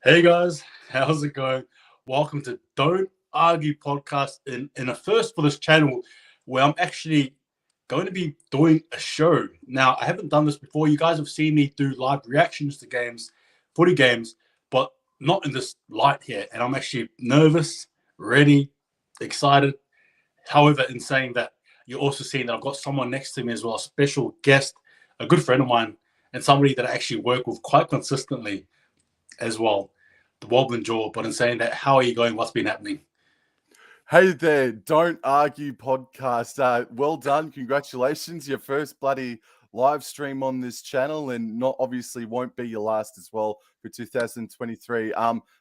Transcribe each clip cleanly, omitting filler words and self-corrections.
Hey guys, how's it going? Welcome to Don't Argue podcast in a first for this channel where I'm actually going to be doing a show. Now, I haven't done this before. You guys have seen me do live reactions to games, footy games, but not in this light here. And I'm actually nervous, ready, excited. However, in saying that, you're also seeing that I've got someone next to me as well, a special guest, a good friend of mine, and somebody that I actually work with quite consistently as well, the Wobblin Jaw. But in saying that, how are you going? What's been happening? Hey there, Don't Argue podcast. Well done. Congratulations. Your first bloody live stream on this channel, and not obviously won't be your last as well for 2023.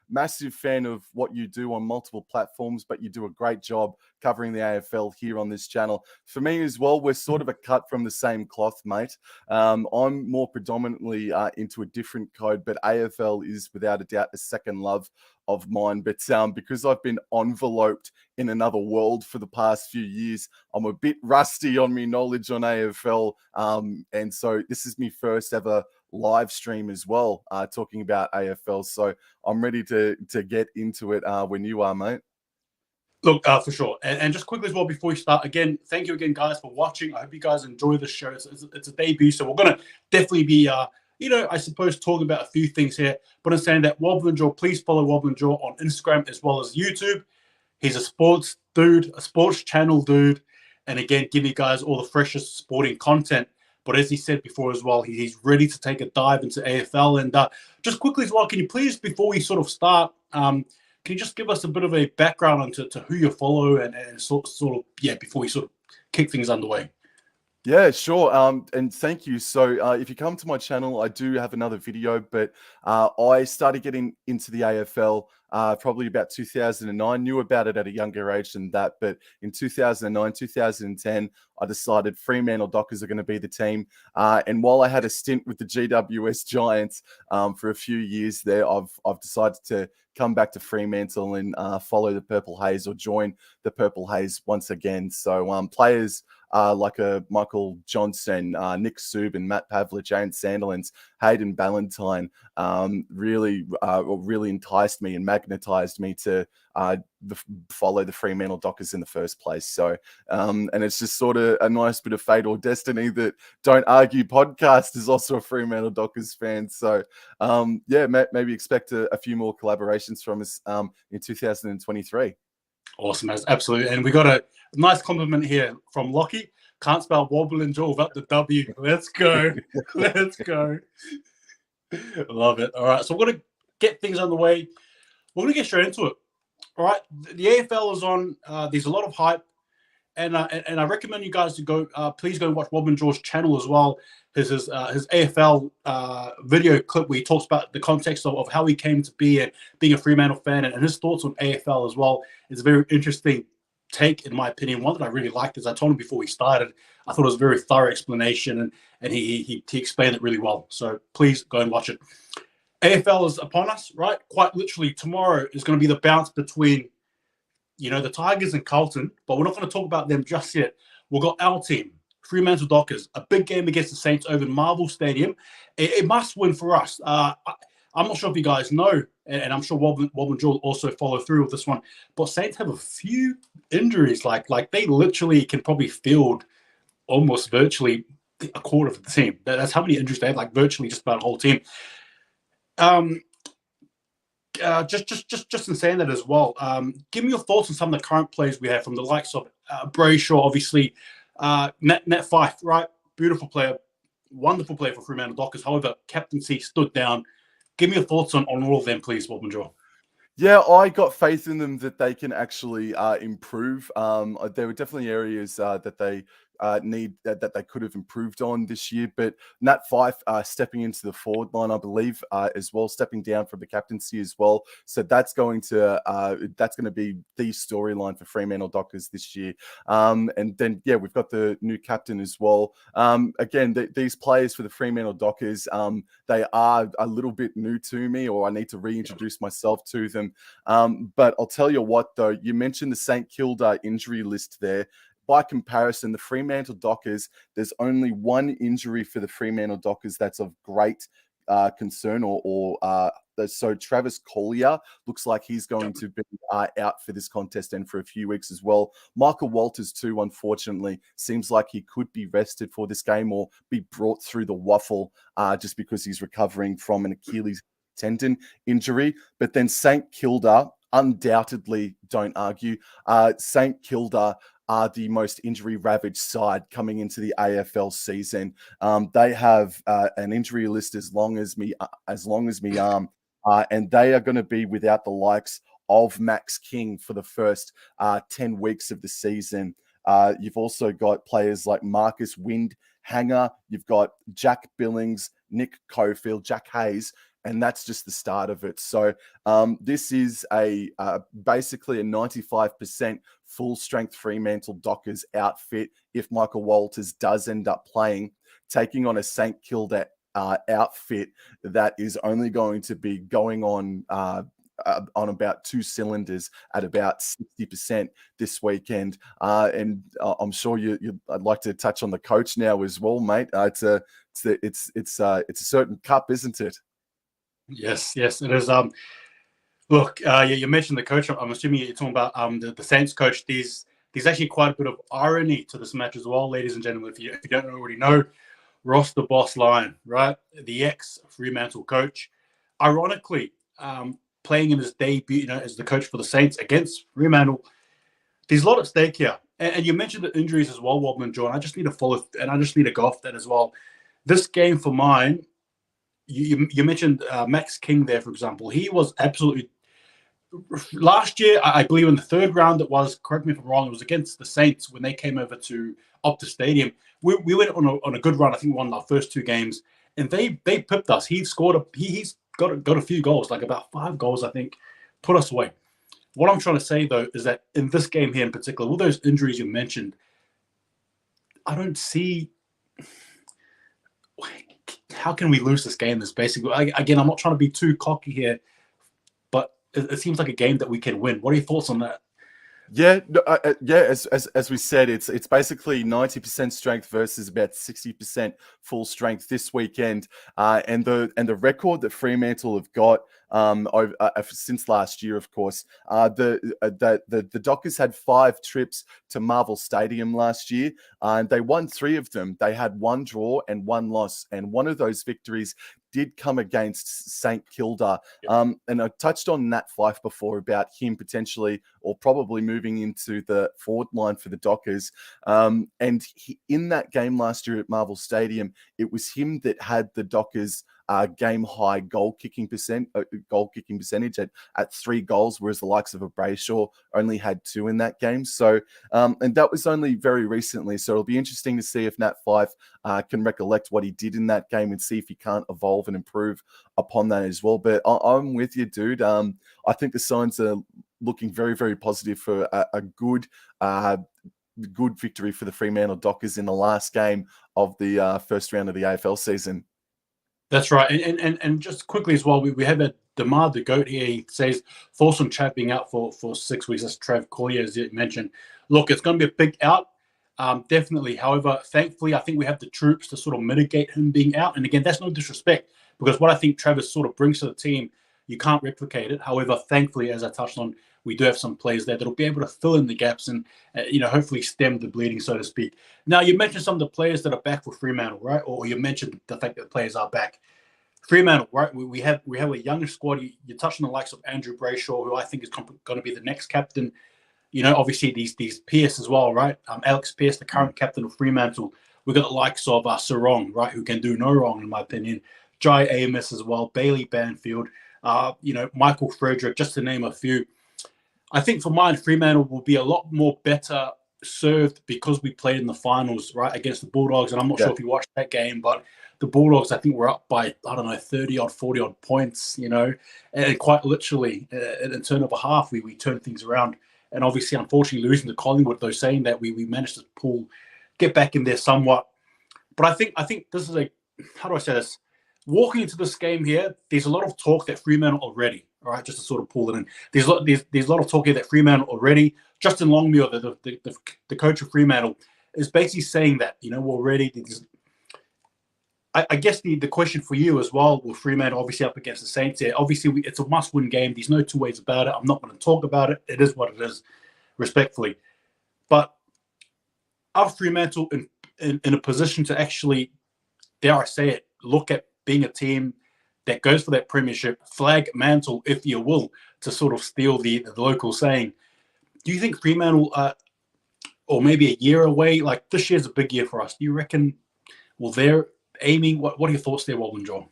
Massive fan of what you do on multiple platforms, but you do a great job covering the AFL here on this channel. For me as well, we're sort of a cut from the same cloth, mate. I'm more predominantly into a different code, but AFL is without a doubt a second love of mine. But because I've been enveloped in another world for the past few years, I'm a bit rusty on my knowledge on AFL. And so this is my first ever live stream as well, talking about AFL. So I'm ready to get into it when you are, mate. Look, for sure. And just quickly as well, before we start, again, thank you again, guys, for watching. I hope you guys enjoy the show. It's a debut, so we're going to definitely be, I suppose, talking about a few things here. But I'm saying that Wobblin Jaw, please follow Wobblin Jaw on Instagram as well as YouTube. He's a sports dude, a sports channel dude. And again, give you guys all the freshest sporting content. But as he said before as well, he's ready to take a dive into AFL. And just quickly as well, can you please, before we sort of start, can you just give us a bit of a background onto who you follow and before we sort of kick things underway? Yeah, sure. And thank you. So if you come to my channel, I do have another video, but I started getting into the AFL probably about 2009, knew about it at a younger age than that. But in 2009, 2010, I decided Fremantle Dockers are going to be the team. And while I had a stint with the GWS Giants for a few years there, I've decided to come back to Fremantle and follow the Purple Haze or join the Purple Haze once again. So players like Michael Johnson, Nick Subin, Matt Pavlich, Jane Sandilands, Hayden Ballantyne really enticed me and magnetized me to follow the Fremantle Dockers in the first place. So, and it's just sort of a nice bit of fate or destiny that Don't Argue podcast is also a Fremantle Dockers fan. So, maybe expect a few more collaborations from us in 2023. Awesome, absolutely. And we got a nice compliment here from Lockie. Can't spell Wobblin Jaw without the W. Let's go. Let's go. Love it. All right, so we're going to get things underway. We're going to get straight into it. All right, the AFL is on. There's a lot of hype. And I recommend you guys to go. Please go and watch Wobblin Jaw's channel as well. His AFL video clip where he talks about the context of how he came to be and being a Fremantle fan and his thoughts on AFL as well. It's a very interesting take, in my opinion. One that I really liked, as I told him before we started. I thought it was a very thorough explanation, and he explained it really well. So please go and watch it. AFL is upon us, right? Quite literally, tomorrow is going to be the bounce between the Tigers and Carlton, but we're not going to talk about them just yet. We've got our team, Fremantle Dockers, a big game against the Saints over in Marvel Stadium. It must win for us. I'm not sure if you guys know, and I'm sure Wobblin Jaw will also follow through with this one, but Saints have a few injuries. Like they literally can probably field almost virtually a quarter of the team. That's how many injuries they have, like virtually just about the whole team. Just in saying that as well, give me your thoughts on some of the current players we have from the likes of Brayshaw, obviously, Nat Fife, right? Beautiful player, wonderful player for Fremantle Dockers. However, captaincy stood down. Give me your thoughts on all of them, please, Wobblin Jaw. Yeah, I got faith in them that they can actually improve. There were definitely areas that they that they could have improved on this year. But Nat Fife stepping into the forward line, I believe, as well, stepping down from the captaincy as well. So that's going to be the storyline for Fremantle Dockers this year. And then we've got the new captain as well. Again, these players for the Fremantle Dockers, they are a little bit new to me, or I need to reintroduce myself to them. But I'll tell you what, though, you mentioned the Saint Kilda injury list there. By comparison, the Fremantle Dockers, there's only one injury for the Fremantle Dockers that's of great concern so Travis Collier looks like he's going to be out for this contest and for a few weeks as well. Michael Walters too, unfortunately, seems like he could be rested for this game or be brought through the waffle just because he's recovering from an Achilles tendon injury. But then St Kilda, undoubtedly, don't argue, St Kilda are the most injury-ravaged side coming into the AFL season. They have an injury list as long as me arm. And they are going to be without the likes of Max King for the first 10 weeks of the season. You've also got players like Marcus Windhanger. You've got Jack Billings, Nick Cofield, Jack Hayes, and that's just the start of it. So this is basically a 95% full-strength Fremantle Dockers outfit if Michael Walters does end up playing, taking on a St Kilda outfit that is only going to be going on about 2 cylinders at about 60% this weekend. And I'm sure I'd like to touch on the coach now as well, mate. It's a certain cup, isn't it? Yes, it is. Look, you mentioned the coach. I'm assuming you're talking about the Saints coach. There's actually quite a bit of irony to this match as well, ladies and gentlemen. If you don't already know, Ross the Boss Lyon, right? The ex-Fremantle coach. Ironically, playing in his debut, as the coach for the Saints against Fremantle. There's a lot at stake here. And you mentioned the injuries as well, Wobblin Jaw, and I just need to go off that as well. This game for mine, you mentioned Max King there, for example. He was absolutely... Last year, I believe in the third round, correct me if I'm wrong, it was against the Saints when they came over to Optus Stadium. We went on a good run. I think we won our first 2 games, and they pipped us. He's got a few goals, like about 5 goals, I think, put us away. What I'm trying to say, though, is that in this game here in particular, all those injuries you mentioned, I don't see how can we lose this game. This basically, again, I'm not trying to be too cocky here, but it seems like a game that we can win. What are your thoughts on that? Yeah, as we said, it's basically 90% strength versus about 60% full strength this weekend, and the record that Fremantle have got since last year, of course, the Dockers had 5 trips to Marvel Stadium last year, and they won 3 of them. They had 1 draw and 1 loss, and one of those victories did come against St Kilda. And I touched on Nat Fyfe before about him potentially or probably moving into the forward line for the Dockers. And in that game last year at Marvel Stadium, it was him that had the Dockers game high goal kicking percentage at 3 goals, whereas the likes of a Brayshaw only had 2 in that game. So, and that was only very recently. So it'll be interesting to see if Nat Fyfe can recollect what he did in that game and see if he can't evolve and improve upon that as well. But I'm with you, dude. I think the signs are looking very, very positive for a good victory for the Fremantle Dockers in the last game of the first round of the AFL season. That's right. And just quickly as well, we have a Demar the Goat here. He says, thoughts on Trav being out for 6 weeks. That's Trav Collier, as you mentioned. Look, it's going to be a big out. Definitely. However, thankfully, I think we have the troops to sort of mitigate him being out. And again, that's no disrespect, because what I think Travis sort of brings to the team, you can't replicate it. However, thankfully, as I touched on, we do have some players there that'll be able to fill in the gaps and, hopefully stem the bleeding, so to speak. Now, you mentioned some of the players that are back for Fremantle, right? Or you mentioned the fact that the players are back. Fremantle, right? We have a younger squad. You touched on the likes of Andrew Brayshaw, who I think is going to be the next captain. Obviously these Pearce as well, right? Alex Pearce, the current captain of Fremantle. We've got the likes of Sarong, right, who can do no wrong, in my opinion. Jai Amos as well, Bailey Banfield, Michael Frederick, just to name a few. I think for mine, Fremantle will be a lot more better served because we played in the finals, right, against the Bulldogs. And I'm not sure if you watched that game, but the Bulldogs, I think, were up by, 30-odd, 40-odd points, and quite literally, in turn of a half, we turned things around. And obviously, unfortunately, losing to Collingwood, though, saying that we managed to get back in there somewhat. But I think this is how do I say this? Walking into this game here, there's a lot of talk that Fremantle already, all right, just to sort of pull it in. There's a lot of talk here that Fremantle already, Justin Longmuir, the coach of Fremantle, is basically saying that, already. I guess the question for you as well, with Fremantle obviously up against the Saints here, obviously it's a must-win game. There's no two ways about it. I'm not going to talk about it. It is what it is, respectfully. But are Fremantle in a position to actually, dare I say it, look at being a team that goes for that premiership, flag mantle, if you will, to sort of steal the local saying? Do you think Fremantle, or maybe a year away, like this year's a big year for us, do you reckon, well, they're aiming, what are your thoughts there, Wobblin Jaw?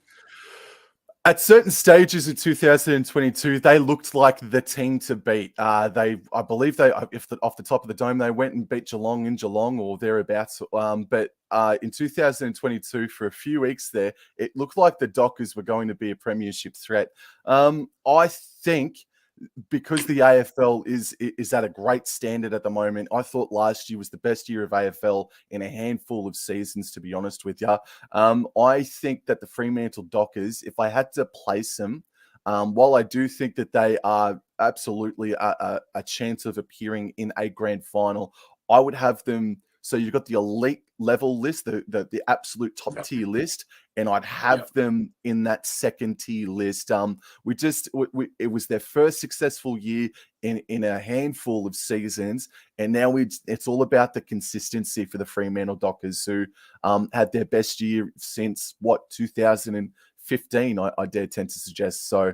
At certain stages of 2022, they looked like the team to beat. I believe off the top of the dome, they went and beat Geelong in Geelong or thereabouts. But in 2022, for a few weeks there, it looked like the Dockers were going to be a premiership threat. I think because the AFL is at a great standard at the moment, I thought last year was the best year of AFL in a handful of seasons, to be honest with you. I think that the Fremantle Dockers, if I had to place them, while I do think that they are absolutely a chance of appearing in a grand final, I would have them. So you've got the elite level list, the absolute top tier list, and I'd have them in that second tier list. It was their first successful year in a handful of seasons, and now it's all about the consistency for the Fremantle Dockers, who had their best year since 2015, I dare tend to suggest. So,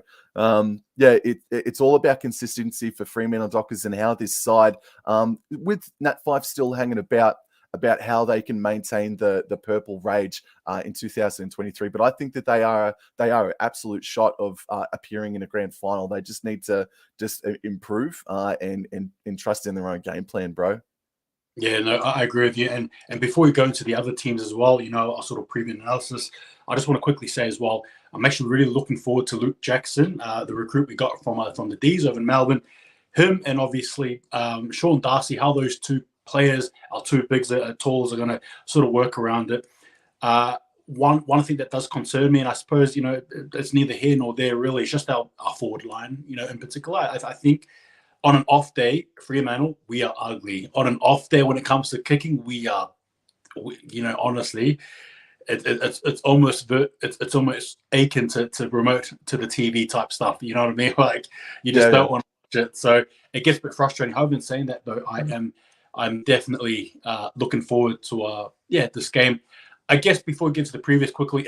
it's all about consistency for Fremantle Dockers and how this side, with Nat 5 still hanging about how they can maintain the purple rage in 2023. But I think that they are an absolute shot of appearing in a grand final. They just need to improve and trust in their own game plan, bro. Yeah, no, I agree with you. And before we go into the other teams as well, our sort of preview analysis, I just want to quickly say as well, I'm actually really looking forward to Luke Jackson, the recruit we got from the D's over in Melbourne. Him and obviously Sean Darcy, how those two players, our two bigs, talls, are going to sort of work around it. One thing that does concern me, and I suppose, it's neither here nor there really, it's just our forward line, in particular. I think on an off day, Fremantle, we are ugly. On an off day, when it comes to kicking, we honestly, it's almost akin to remote to the TV type stuff. You know what I mean? Like you just don't want to watch it. So it gets a bit frustrating. I've been saying that though. I'm definitely looking forward to this game. I guess before we get to the previous quickly,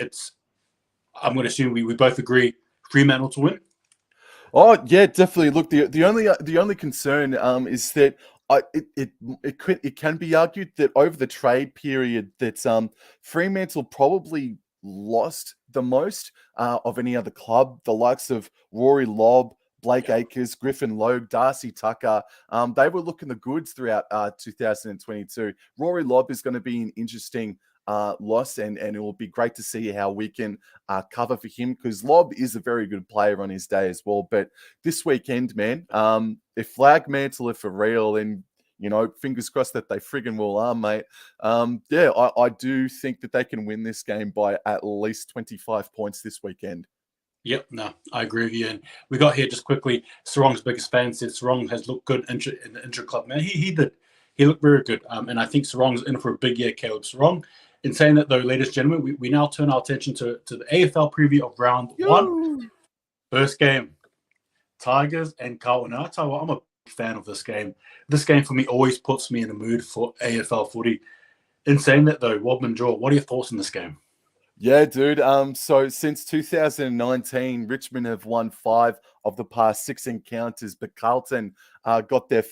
I'm going to assume we both agree Fremantle to win. Oh yeah, definitely. Look, the only concern is that it can be argued that over the trade period that Fremantle probably lost the most of any other club. The likes of Rory Lobb, Blake Acres, Griffin Logue, Darcy Tucker, they were looking the goods throughout 2022. Rory Lobb is going to be an interesting loss, and it will be great to see how we can cover for him, because Lobb is a very good player on his day as well. But this weekend, man, if Flag Mantle are for real, and fingers crossed that they friggin' will, mate. I do think that they can win this game by at least 25 points this weekend. Yep, no, I agree with you. And we got here just quickly, Sarong's biggest fan said Sarong has looked good in the intra club. Man, he did. He looked very good. And I think Sarong's in for a big year, Caleb Sarong. In saying that, though, ladies and gentlemen, we now turn our attention to the AFL preview of round 1. First game, Tigers and Carlton. And I tell you what, I'm a big fan of this game. This game, for me, always puts me in the mood for AFL footy. In saying that, though, Wobblin Jaw, what are your thoughts on this game? Yeah, dude. So since 2019, Richmond have won 5 of the past 6 encounters, but Carlton got their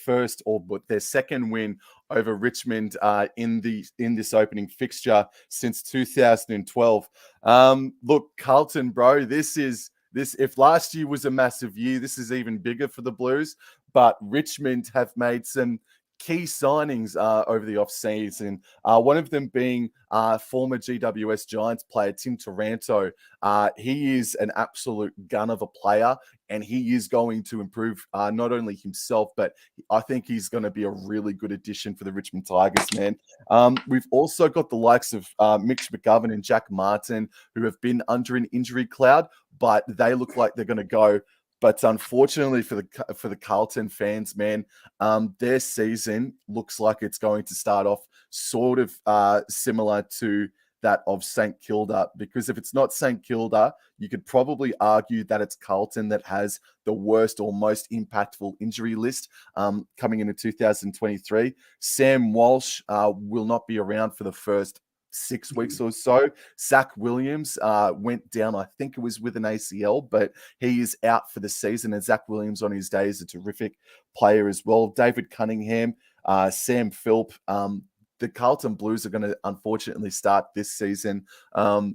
second win over Richmond in this opening fixture since 2012. Look, Carlton, bro, this. If last year was a massive year, this is even bigger for the Blues. But Richmond have made some key signings over the offseason. One of them being former GWS Giants player Tim Taranto. He is an absolute gun of a player, and he is going to improve not only himself, but I think he's going to be a really good addition for the Richmond Tigers, man. We've also got the likes of Mitch McGovern and Jack Martin, who have been under an injury cloud, but they look like they're going to go. But unfortunately for the Carlton fans, man, their season looks like it's going to start off sort of similar to that of St Kilda, because if it's not St Kilda, you could probably argue that it's Carlton that has the worst or most impactful injury list coming into 2023. Sam Walsh will not be around for the first 6 weeks or so. Zach Williams went down, I think it was with an ACL, but he is out for the season. And Zach Williams on his day is a terrific player as well. David Cunningham, Sam Philp. The Carlton Blues are going to unfortunately start this season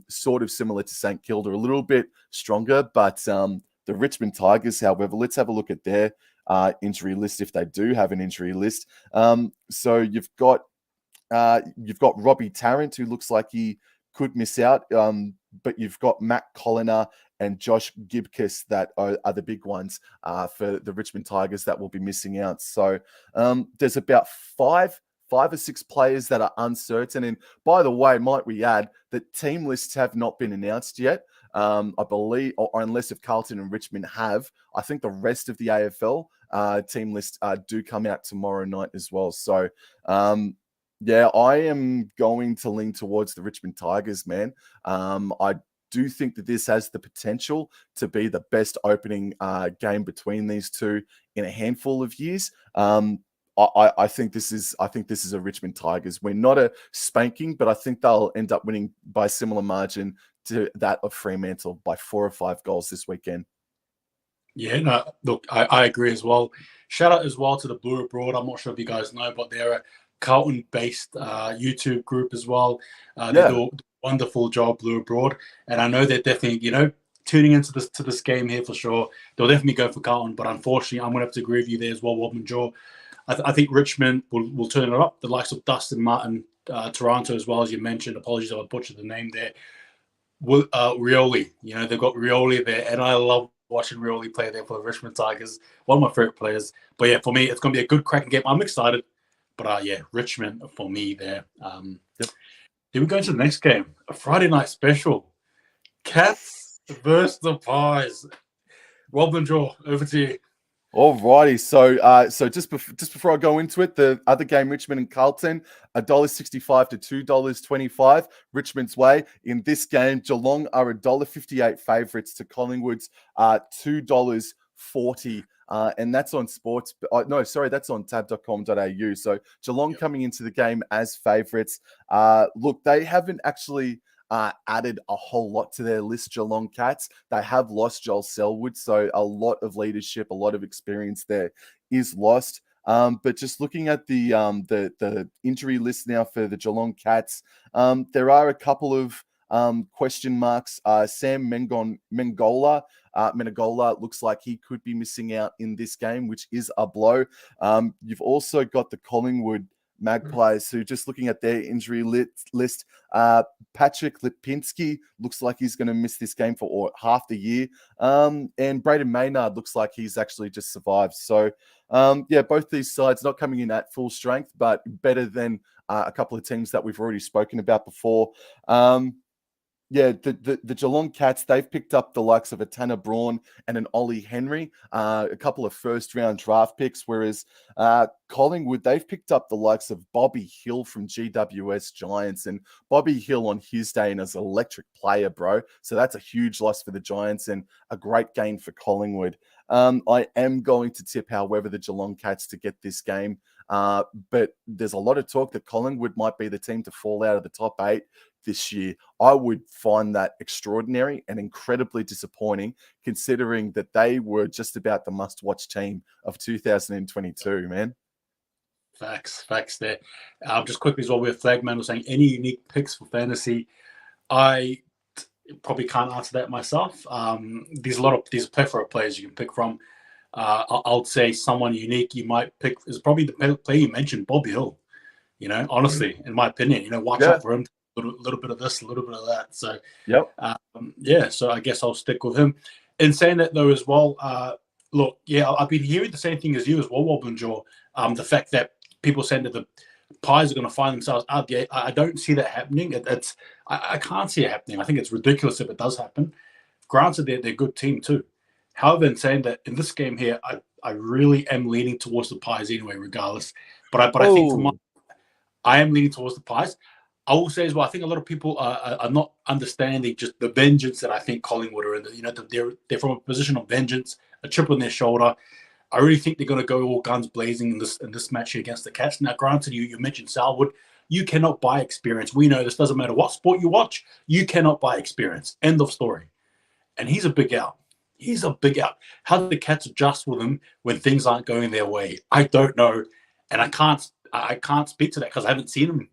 sort of similar to St Kilda, a little bit stronger, but the Richmond Tigers, however, let's have a look at their injury list if they do have an injury list. So you've got Robbie Tarrant, who looks like he could miss out, but you've got Matt Colliner and Josh Gibcus that are the big ones for the Richmond Tigers that will be missing out. So there's about five or six players that are uncertain. And by the way, might we add that team lists have not been announced yet. I believe, or unless if Carlton and Richmond have, I think the rest of the AFL team lists do come out tomorrow night as well. So, yeah, I am going to lean towards the Richmond Tigers, man. I do think that this has the potential to be the best opening game between these two in a handful of years. I think this is a Richmond Tigers win, not a spanking, but I think they'll end up winning by a similar margin to that of Fremantle by 4 or 5 goals this weekend. Yeah, no, look, I agree as well. Shout out as well to the Blue Abroad. I'm not sure if you guys know, but they're a Carlton-based YouTube group as well. They do a wonderful job, Blue Abroad, and I know they're definitely, tuning into this game here for sure. They'll definitely go for Carlton, but unfortunately, I'm going to have to agree with you there as well, Wobblin Jaw. I think Richmond will turn it up. The likes of Dustin Martin, Toronto as well, as you mentioned. Apologies if I butchered the name there. Rioli, they've got Rioli there, and I love watching Rioli play there for the Richmond Tigers. One of my favorite players. But yeah, for me, it's going to be a good cracking game. I'm excited. But yeah, Richmond for me there. Then we go into the next game, a Friday night special. Cats versus the Pies. Wobblin Jaw, over to you. Alrighty, so just before I go into it, the other game, Richmond and Carlton, $1.65 to $2.25, Richmond's way. In this game, Geelong are $1.58 favourites to Collingwood's $2.40. And that's on sports. That's on tab.com.au. So Geelong coming into the game as favourites. Look, they haven't actually added a whole lot to their list, Geelong Cats. They have lost Joel Selwood, so a lot of leadership, a lot of experience there is lost. But just looking at the injury list now for the Geelong Cats, there are a couple of question marks. Sam Menegola looks like he could be missing out in this game, which is a blow. You've also got the Collingwood Magpies, who, just looking at their injury list, Patrick Lipinski looks like he's going to miss this game for half the year. And Braden Maynard looks like he's actually just survived. So, both these sides not coming in at full strength, but better than a couple of teams that we've already spoken about before. The Geelong Cats, they've picked up the likes of a Tanner Braun and an Ollie Henry, a couple of first-round draft picks, whereas Collingwood, they've picked up the likes of Bobby Hill from GWS Giants, and Bobby Hill on his day and as an electric player, bro. So that's a huge loss for the Giants and a great gain for Collingwood. I am going to tip, however, the Geelong Cats to get this game, but there's a lot of talk that Collingwood might be the team to fall out of the top 8 this year. I would find that extraordinary and incredibly disappointing, considering that they were just about the must-watch team of 2022, man. Facts there. Just quickly as well, we have Flagman was saying, any unique picks for fantasy? I probably can't answer that myself. There's a plethora of players you can pick from. I'll say someone unique you might pick is probably the player you mentioned, Bobby Hill. Honestly, in my opinion, watch out for him. A little bit of this, a little bit of that. So, so I guess I'll stick with him. In saying that, though, as well, I've been hearing the same thing as you as well, Wobblin Jaw. The fact that people saying that the Pies are going to find themselves out the 8, I don't see that happening. I can't see it happening. I think it's ridiculous if it does happen. Granted, they're a good team too. However, in saying that, in this game here, I really am leaning towards the Pies anyway, regardless. But I think I am leaning towards the Pies. I will say as well, I think a lot of people are not understanding just the vengeance that I think Collingwood are in. You know, they're from a position of vengeance, a chip on their shoulder. I really think they're going to go all guns blazing in this match here against the Cats. Now, granted, you mentioned Salwood. You cannot buy experience. We know this doesn't matter what sport you watch. You cannot buy experience. End of story. And he's a big out. He's a big out. How do the Cats adjust with him when things aren't going their way? I don't know, and I can't speak to that because I haven't seen him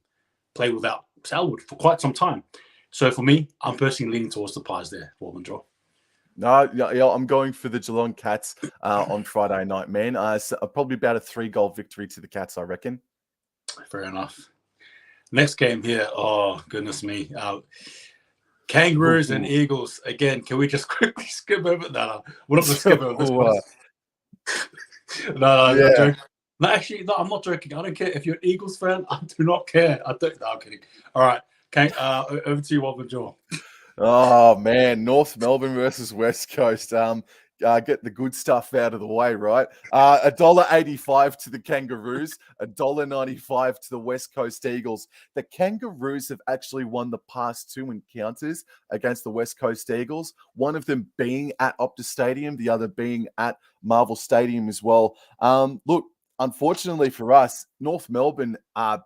play without Salwood for quite some time. So for me, I'm personally leaning towards the Pies there, Wobblin Jaw. No, yeah, I'm going for the Geelong Cats on Friday night, man. So probably about a 3-goal victory to the Cats, I reckon. Fair enough. Next game here. Oh, goodness me. Kangaroos and Eagles. Again, can we just quickly skip over that? We're not going to skip over this. No, yeah. No, actually, no, I'm not joking. I don't care. If you're an Eagles fan, I do not care. No, I'm kidding. All right. Okay, over to you, Wobblin Jaw. Oh, man. North Melbourne versus West Coast. Get the good stuff out of the way, right? $1.85 to the Kangaroos, $1.95 to the West Coast Eagles. The Kangaroos have actually won the past 2 encounters against the West Coast Eagles, one of them being at Optus Stadium, the other being at Marvel Stadium as well. Look, unfortunately for us, North Melbourne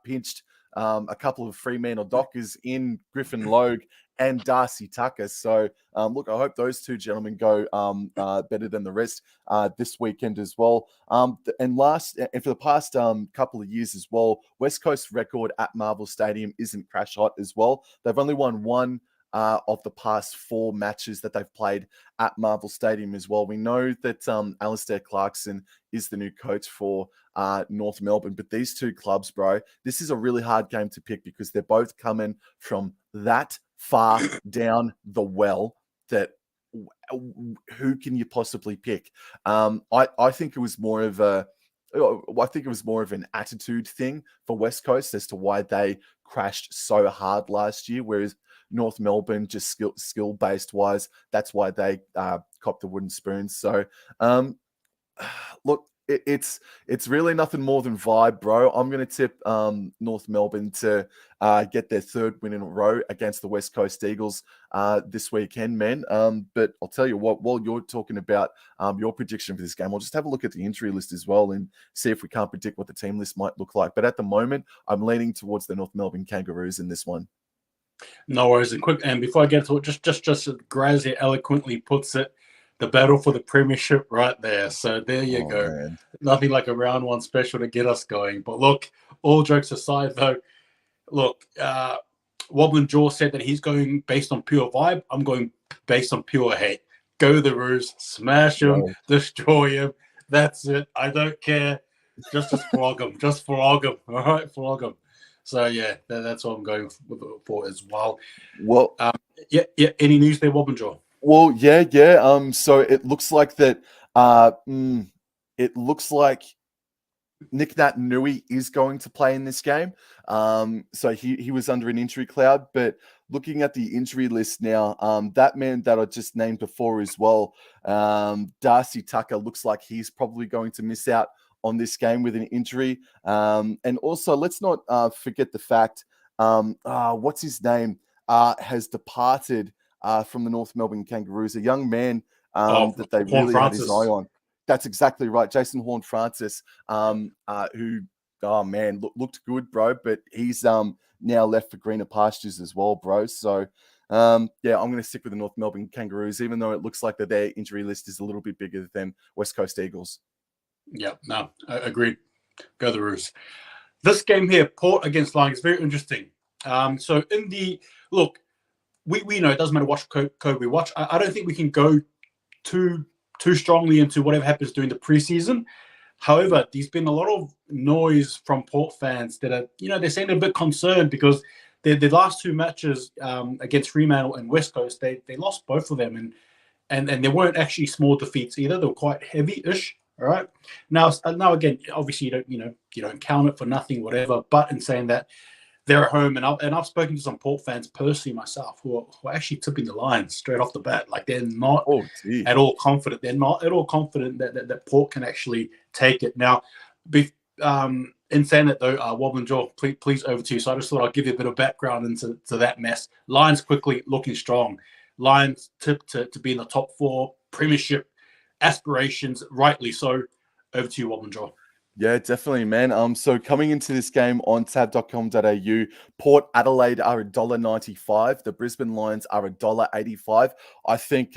pinched a couple of Fremantle Dockers in Griffin Logue and Darcy Tucker. So, look, I hope those 2 gentlemen go better than the rest this weekend as well. And for the past couple of years as well, West Coast record at Marvel Stadium isn't crash hot as well. They've only won 1 of the past 4 matches that they've played at Marvel Stadium as well. We know that Alistair Clarkson is the new coach for North Melbourne, but these 2 clubs, bro, this is a really hard game to pick because they're both coming from that far down the well that who can you possibly pick? I think it was more of an attitude thing for West Coast as to why they crashed so hard last year, whereas North Melbourne, just skill based wise, that's why they copped the wooden spoons. So, look, it's really nothing more than vibe, bro. I'm going to tip North Melbourne to get their 3rd win in a row against the West Coast Eagles this weekend, man. But I'll tell you what, while you're talking about your prediction for this game, I'll just have a look at the injury list as well and see if we can't predict what the team list might look like. But at the moment, I'm leaning towards the North Melbourne Kangaroos in this one. No worries. And before I get to it, just as Graz here eloquently puts it, the battle for the premiership right there. So there you go. Man. Nothing like a round 1 special to get us going. But look, all jokes aside, though, look, Wobblin Jaw said that he's going based on pure vibe. I'm going based on pure hate. Go the Roos, smash him, destroy him. That's it. I don't care. Just flog him. Just flog him. All right, flog him. So yeah, that's what I'm going for as well. Well, yeah. Any news there, Wobblin Jaw? Well, yeah. So it looks like that. It looks like Nick Nat Nui is going to play in this game. So he was under an injury cloud, but looking at the injury list now, that man that I just named before as well, Darcy Tucker, looks like he's probably going to miss out on this game with an injury. And also, let's not forget the fact, what's his name, has departed from the North Melbourne Kangaroos, a young man that they really had his eye on. That's exactly right. Jason Horne-Francis, who, looked good, bro, but he's now left for greener pastures as well, bro. So, I'm going to stick with the North Melbourne Kangaroos, even though it looks like that their injury list is a little bit bigger than West Coast Eagles. Yeah, no, agreed. Go the Roos. This game here, Port against Lions, is very interesting. So in the look, we know it doesn't matter what code we watch. I don't think we can go too strongly into whatever happens during the preseason. However, there's been a lot of noise from Port fans that are, they're saying they're a bit concerned because the last 2 matches against Fremantle and West Coast, they lost both of them, and they weren't actually small defeats either. They were quite heavy-ish. All right. Now again, obviously you don't count it for nothing, whatever. But in saying that, they're at home, and I've spoken to some Port fans personally myself who are actually tipping the Lions straight off the bat. Like they're not at all confident. They're not at all confident that Port can actually take it. Now, in saying that though, Wobblin Jaw, please over to you. So I just thought I'd give you a bit of background into that mess. Lions quickly looking strong. Lions tipped to be in the top 4, premiership aspirations, rightly so. Over to you, Wobblin Jaw. Yeah, definitely, man. So coming into this game on tab.com.au, Port Adelaide are $1.95. The Brisbane Lions are $1.85. I think,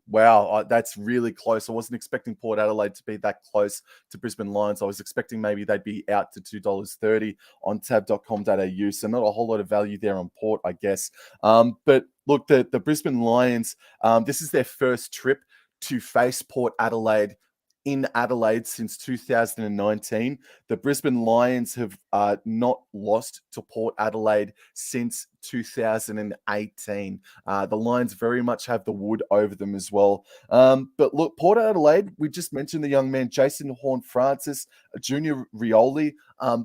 wow, that's really close. I wasn't expecting Port Adelaide to be that close to Brisbane Lions. I was expecting maybe they'd be out to $2.30 on tab.com.au. So not a whole lot of value there on Port, I guess. But look, the Brisbane Lions, this is their first trip to face Port Adelaide in Adelaide since 2019. The Brisbane Lions have not lost to Port Adelaide since 2018. The Lions very much have the wood over them as well. But look, Port Adelaide, we just mentioned the young man, Jason Horne-Francis, Junior Rioli.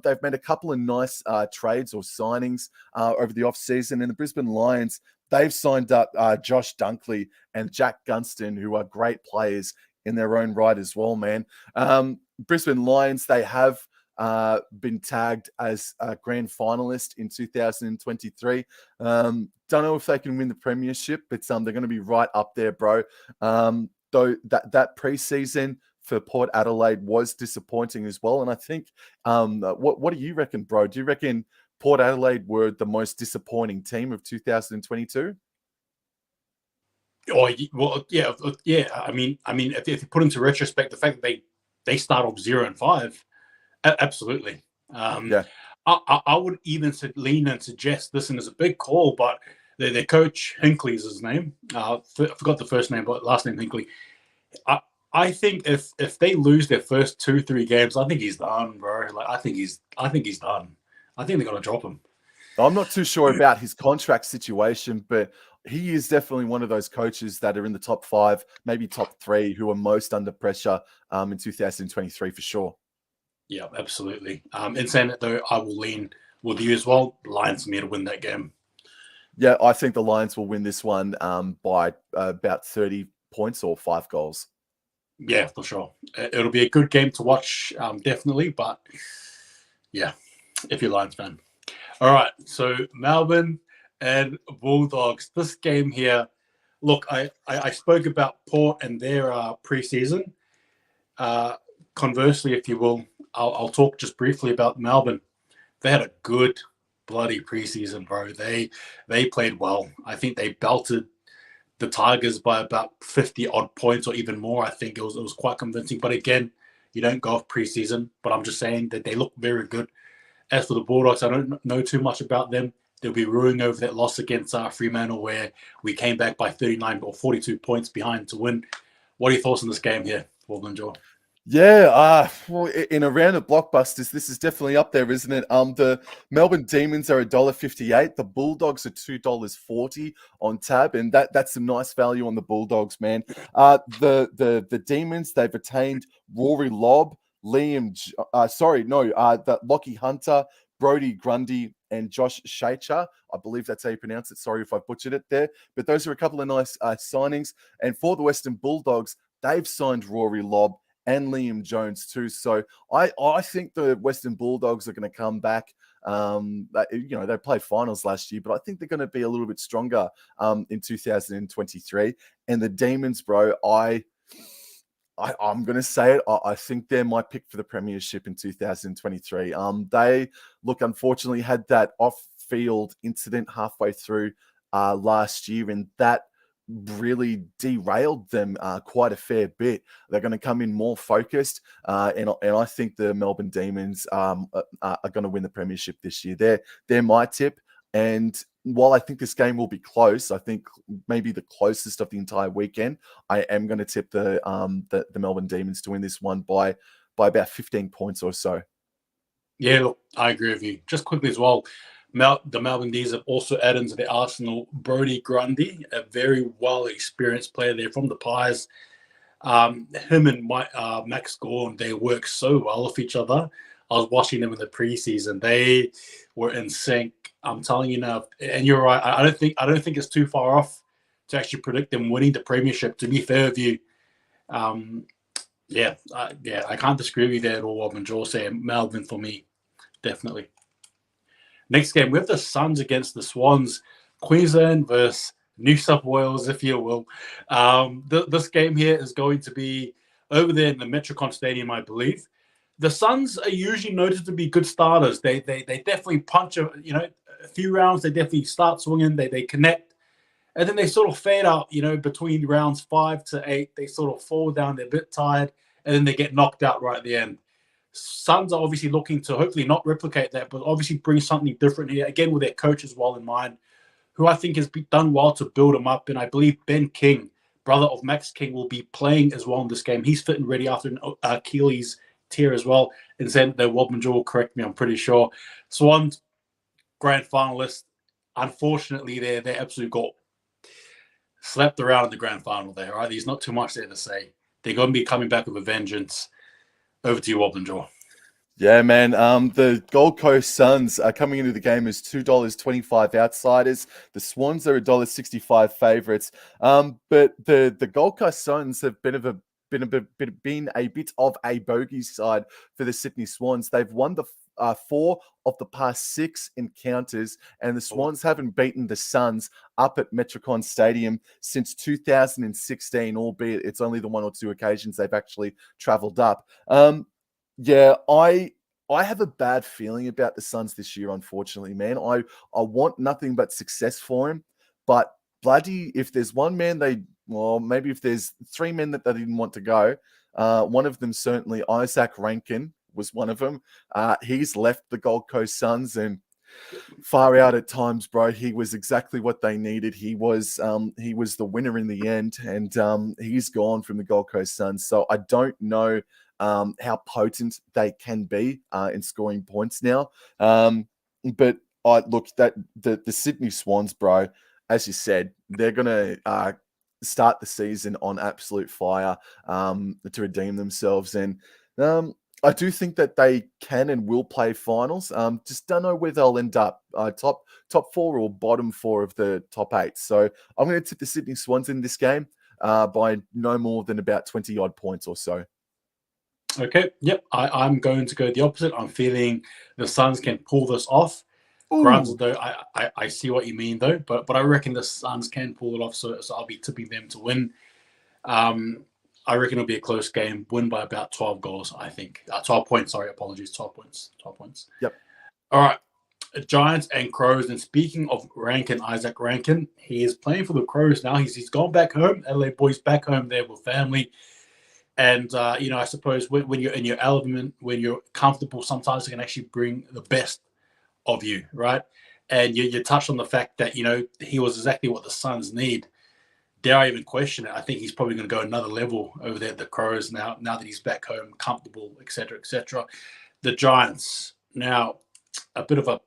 They've made a couple of nice trades or signings over the offseason. And the Brisbane Lions, they've signed up Josh Dunkley and Jack Gunston, who are great players in their own right as well, man. Brisbane Lions, they have been tagged as a grand finalist in 2023. Don't know if they can win the premiership, but they're going to be right up there, bro. Though that preseason for Port Adelaide was disappointing as well. And I think, what do you reckon, bro? Do you reckon Port Adelaide were the most disappointing team of 2022? Oh, well, yeah. I mean, if you put into retrospect the fact that they start off 0-5, absolutely. Yeah. I would even lean and suggest this, and it's a big call, but their coach Hinkley is his name. I forgot the first name, but last name Hinkley. I think if they lose their first 2-3 games, I think he's done, bro. Like I think he's done. I think they're gonna drop him. I'm not too sure about his contract situation, but he is definitely one of those coaches that are in the top 5, maybe top 3, who are most under pressure in 2023 for sure. Yeah, absolutely. In saying that though, I will lean with you as well. Lions me to win that game. Yeah, I think the Lions will win this one by about 30 points or 5 goals. Yeah, for sure. It'll be a good game to watch, definitely. But yeah, if you're a Lions fan. All right, so Melbourne and Bulldogs. This game here, look, I spoke about Port and their preseason. Conversely, if you will, I'll talk just briefly about Melbourne. They had a good bloody preseason, bro. They played well. I think they belted the Tigers by about 50 odd points or even more. I think it was quite convincing. But again, you don't go off preseason. But I'm just saying that they look very good. As for the Bulldogs, I don't know too much about them. They'll be ruining over that loss against Fremantle, where we came back by 39 or 42 points behind to win. What are your thoughts on this game here, Wobblin Jaw? Yeah, well, in a round of blockbusters, this is definitely up there, isn't it? The Melbourne Demons are $1.58. The Bulldogs are $2.40 on tab, and that's some nice value on the Bulldogs, man. The Demons, they've retained Rory Lobb, that Lockie Hunter, Brody Grundy, and Josh Shacher. I believe that's how you pronounce it. Sorry if I butchered it there. But those are a couple of nice signings. And for the Western Bulldogs, they've signed Rory Lobb and Liam Jones too. So I think the Western Bulldogs are going to come back. They played finals last year, but I think they're going to be a little bit stronger in 2023. And the Demons, bro, I'm going to say it. I think they're my pick for the premiership in 2023. They, unfortunately had that off-field incident halfway through last year, and that really derailed them quite a fair bit. They're going to come in more focused, and I think the Melbourne Demons are going to win the premiership this year. They're my tip, and while I think this game will be close, I think maybe the closest of the entire weekend, I am going to tip the Melbourne Demons to win this one by about 15 points or so. Yeah, look, I agree with you. Just quickly as well, the Melbourne D's have also added into the Arsenal Brody Grundy, a very well-experienced player there from the Pies. Him and Max Gorn, they work so well with each other. I was watching them in the preseason. They were in sync. I'm telling you now, and you're right. I don't think it's too far off to actually predict them winning the premiership. To be fair with you, Yeah, I can't disagree with you there at all, Wobblin Jaw. Saying Melbourne for me, definitely. Next game, we have the Suns against the Swans. Queensland versus New South Wales, if you will. This game here is going to be over there in the Metricon Stadium, I believe. The Suns are usually noted to be good starters. They definitely punch a few rounds. They definitely start swinging. They connect, and then they sort of fade out. Between rounds 5 to 8, they sort of fall down. They're a bit tired, and then they get knocked out right at the end. Suns are obviously looking to hopefully not replicate that, but obviously bring something different here, again, with their coach as well in mind, who I think has done well to build them up. And I believe Ben King, brother of Max King, will be playing as well in this game. He's fit and ready after an Achilles tear as well. And then the Wobblin Jaw will correct me, I'm pretty sure. Swans, grand finalists. Unfortunately, they absolutely got slapped around in the grand final there, right? There's not too much there to say. They're going to be coming back with a vengeance. Over to you, Wobblin Jaw. Yeah, man. The Gold Coast Suns are coming into the game as $2.25 outsiders. The Swans are $1.65 favourites. But the Gold Coast Suns have been a bit of a bogey side for the Sydney Swans. They've won the 4 of the past 6 encounters, and the Swans haven't beaten the Suns up at Metricon Stadium since 2016, albeit it's only the 1 or 2 occasions they've actually travelled up. Yeah, I have a bad feeling about the Suns this year, unfortunately, man. I want nothing but success for him, but bloody, if there's one man maybe if there's 3 men that they didn't want to go, one of them certainly, Isaac Rankin was one of them. He's left the Gold Coast Suns, and far out at times, bro. He was exactly what they needed. He was the winner in the end, and he's gone from the Gold Coast Suns. So I don't know how potent they can be in scoring points now. But I look that the Sydney Swans, bro, as you said, they're gonna start the season on absolute fire to redeem themselves, and I do think that they can and will play finals. Just don't know where they'll end up. Top 4 or bottom 4 of the top 8. So I'm going to tip the Sydney Swans in this game by no more than about 20 odd points or so. Okay, yep. I'm going to go the opposite. I'm feeling the Suns can pull this off. Ooh. Granted, though, I see what you mean, though, but I reckon the Suns can pull it off, so I'll be tipping them to win. I reckon it'll be a close game, win by about 12 goals, I think. 12 points, sorry, apologies, 12 points. 12 points. Yep. All right, Giants and Crows. And speaking of Rankin, Isaac Rankin, he is playing for the Crows now. He's gone back home, LA boys back home there with family. And, I suppose when you're in your element, when you're comfortable, sometimes it can actually bring the best of you, right? And you touched on the fact that, he was exactly what the Suns need. Dare I even question it? I think he's probably going to go another level over there at the Crows now that he's back home, comfortable, etc., etc. The Giants, now, a bit of a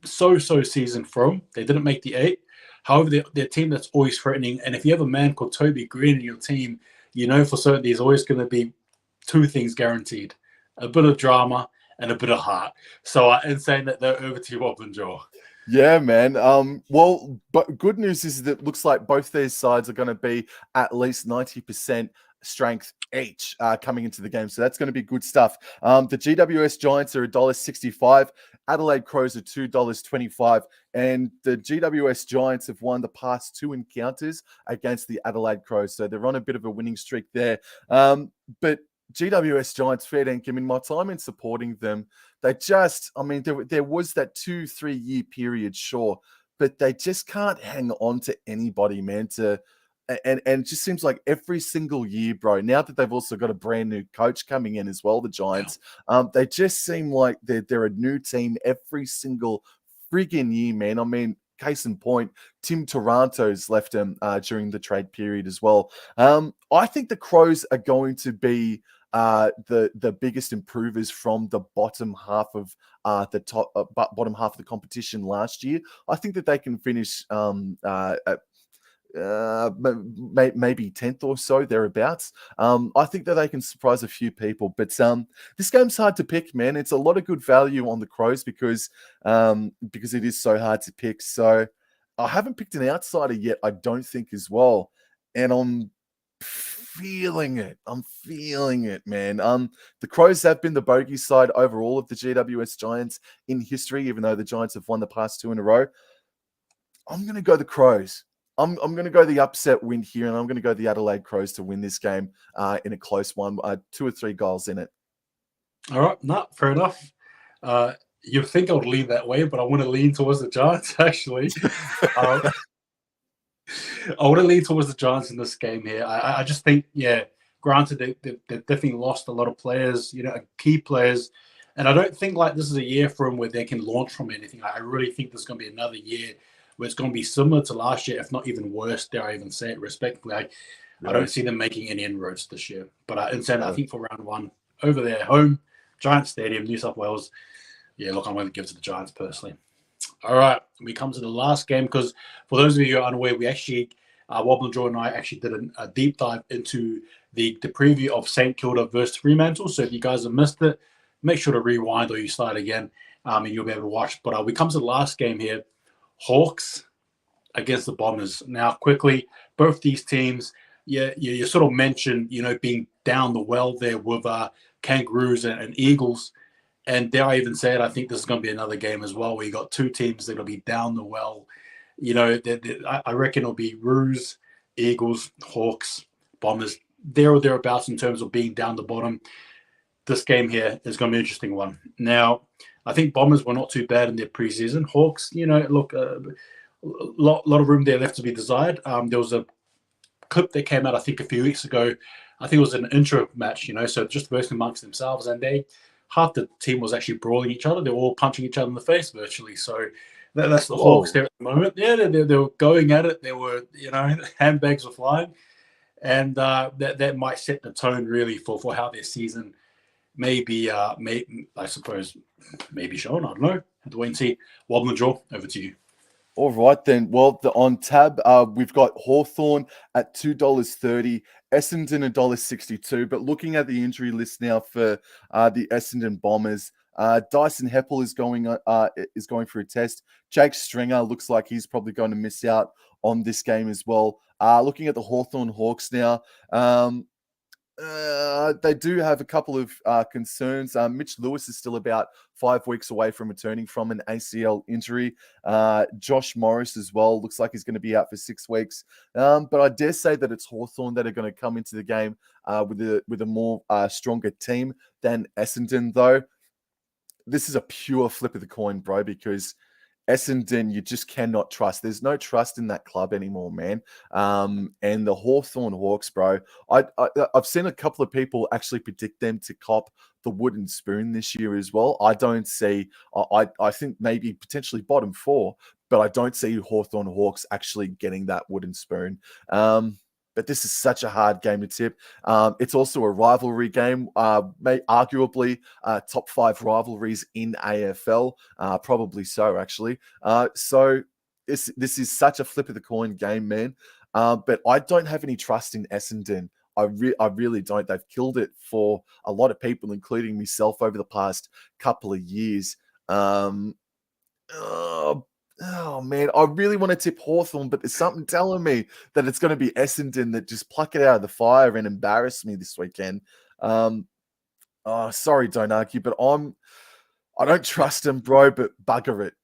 so-so season for them. They didn't make the 8. However, they're a team that's always threatening. And if you have a man called Toby Green in your team, for certain there's always going to be 2 things guaranteed: a bit of drama and a bit of heart. So in saying that, they're over to you, Wobblin Jaw. Yeah, man. Well, but good news is that it looks like both these sides are going to be at least 90% strength each coming into the game. So that's going to be good stuff. The GWS Giants are $1.65. Adelaide Crows are $2.25. And the GWS Giants have won the past 2 encounters against the Adelaide Crows. So they're on a bit of a winning streak there. But GWS Giants, fair dinkum, in my time in supporting them, they just, there was that 2-3 year period, sure, but they just can't hang on to anybody, man. And it just seems like every single year, bro, now that they've also got a brand new coach coming in as well, the Giants, they just seem like they're a new team every single friggin' year, man. Case in point, Tim Taranto's left them during the trade period as well. I think the Crows are going to be the biggest improvers from the bottom half of the top bottom half of the competition last year. I think that they can finish maybe 10th or so, thereabouts. I think that they can surprise a few people, but this game's hard to pick, man. It's a lot of good value on the Crows because it is so hard to pick. So I haven't picked an outsider yet, I don't think, as well. And feeling it. I'm feeling it, man. The Crows have been the bogey side overall of the GWS Giants in history, even though the Giants have won the past 2 in a row. I'm going to go the Crows. I'm going to go the upset win here, and I'm going to go the Adelaide Crows to win this game in a close one. 2 or 3 goals in it. All right, no, fair enough. You'd think I would lean that way, but I want to lean towards the Giants, actually. I want to lean towards the Giants in this game here. I just think, granted, they've definitely lost a lot of players, key players. And I don't think like this is a year for them where they can launch from anything. I really think there's going to be another year where it's going to be similar to last year, if not even worse, dare I even say it respectfully. I don't see them making any inroads this year. But instead, I think for round 1, over there, home, Giants Stadium, New South Wales, I'm going to give it to the Giants personally. All right, we come to the last game because for those of you who are unaware, we actually, Wobblin Jaw and I actually did a deep dive into the preview of Saint Kilda versus Fremantle. So if you guys have missed it, make sure to rewind or you start again and you'll be able to watch. But we come to the last game here, Hawks against the Bombers. Now, quickly, both these teams, you sort of mentioned, being down the well there with Kangaroos and Eagles. And dare I even say it, I think this is going to be another game as well where you got 2 teams that will be down the well. I reckon it'll be Roos, Eagles, Hawks, Bombers, there or thereabouts in terms of being down the bottom. This game here is going to be an interesting one. Now, I think Bombers were not too bad in their preseason. Hawks, look, a lot of room there left to be desired. There was a clip that came out, I think, a few weeks ago. I think it was an intro match, so just versing amongst themselves. And half the team was actually brawling each other. They were all punching each other in the face virtually. So that's the Hawks there at the moment. Yeah, they were going at it. They were, handbags were flying. And that might set the tone really for how their season may be, I suppose, maybe shown. I don't know. Have to wait and see. Wobblin Jaw, over to you. All right, then. Well, on tab, we've got Hawthorn at $2.30, Essendon $1.62. But looking at the injury list now for the Essendon Bombers, Dyson Heppel is going for a test. Jake Stringer looks like he's probably going to miss out on this game as well. Looking at the Hawthorn Hawks now, they do have a couple of concerns. Mitch Lewis is still about 5 weeks away from returning from an ACL injury. Josh Morris as well looks like he's going to be out for 6 weeks. But I dare say that it's Hawthorn that are going to come into the game with a more stronger team than Essendon, though. This is a pure flip of the coin, bro, because Essendon, you just cannot trust. There's no trust in that club anymore, man. And the Hawthorn Hawks, bro, I've seen a couple of people actually predict them to cop the wooden spoon this year as well. I don't see, I think maybe potentially bottom 4, but I don't see Hawthorn Hawks actually getting that wooden spoon. But this is such a hard game to tip. It's also a rivalry game, arguably top 5 rivalries in AFL, probably so actually. So this is such a flip of the coin game, man. But I don't have any trust in Essendon. I really don't. They've killed it for a lot of people, including myself, over the past couple of years. Oh, man, I really want to tip Hawthorn, but there's something telling me that it's going to be Essendon that just pluck it out of the fire and embarrass me this weekend. Sorry, don't argue, but I don't trust him, bro, but bugger it.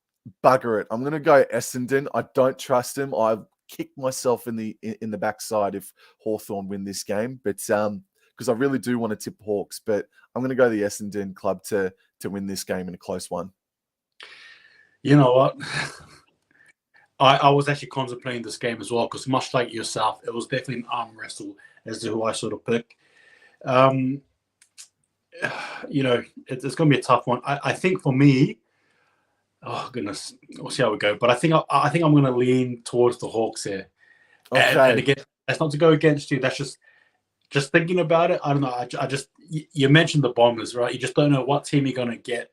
I'm going to go Essendon. I don't trust him. I'll kick myself in the backside if Hawthorn win this game, but because I really do want to tip Hawks, but I'm going to go the Essendon club to win this game in a close one. You know what? I was actually contemplating this game as well because much like yourself, it was definitely an arm wrestle as to who I sort of pick. It's going to be a tough one. I think for me, oh goodness, we'll see how we go. But I think I'm going to lean towards the Hawks here. Okay. And again, that's not to go against you. That's just thinking about it. I don't know. You mentioned the Bombers, right? You just don't know what team you're going to get.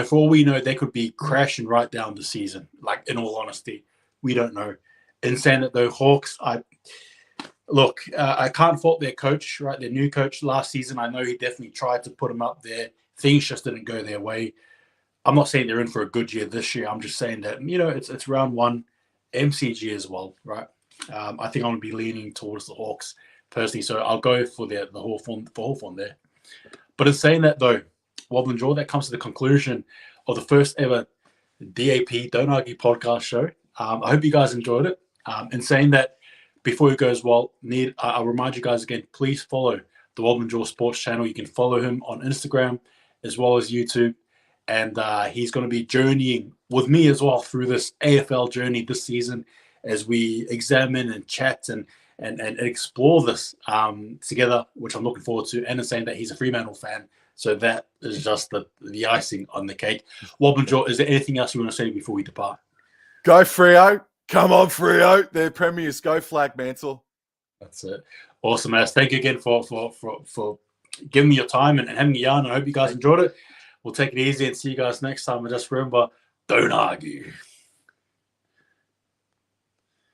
For all we know, they could be crashing right down the season. Like, in all honesty, we don't know. In saying that, though, Hawks, I can't fault their coach, right? Their new coach last season. I know he definitely tried to put them up there. Things just didn't go their way. I'm not saying they're in for a good year this year. I'm just saying that, it's round 1, MCG as well, right? I think I'm going to be leaning towards the Hawks personally. So I'll go for the Hawthorn there. But in saying that, though, Wobblin Jaw, that comes to the conclusion of the first ever DAP Don't Argue podcast show. I hope you guys enjoyed it. In saying that, before we go as well, I'll remind you guys again, please follow the Wobblin Jaw Sports Channel. You can follow him on Instagram as well as YouTube. And he's going to be journeying with me as well through this AFL journey this season as we examine and chat and explore this together, which I'm looking forward to. And in saying that, he's a Fremantle fan. So that is just the icing on the cake. Wobblin Jaw, is there anything else you want to say before we depart? Go Freo. Come on, Freo. They're premiers. Go Flag Mantle. That's it. Awesome, Ash. Thank you again for giving me your time and having a yarn. I hope you guys enjoyed it. We'll take it easy and see you guys next time. And just remember, don't argue.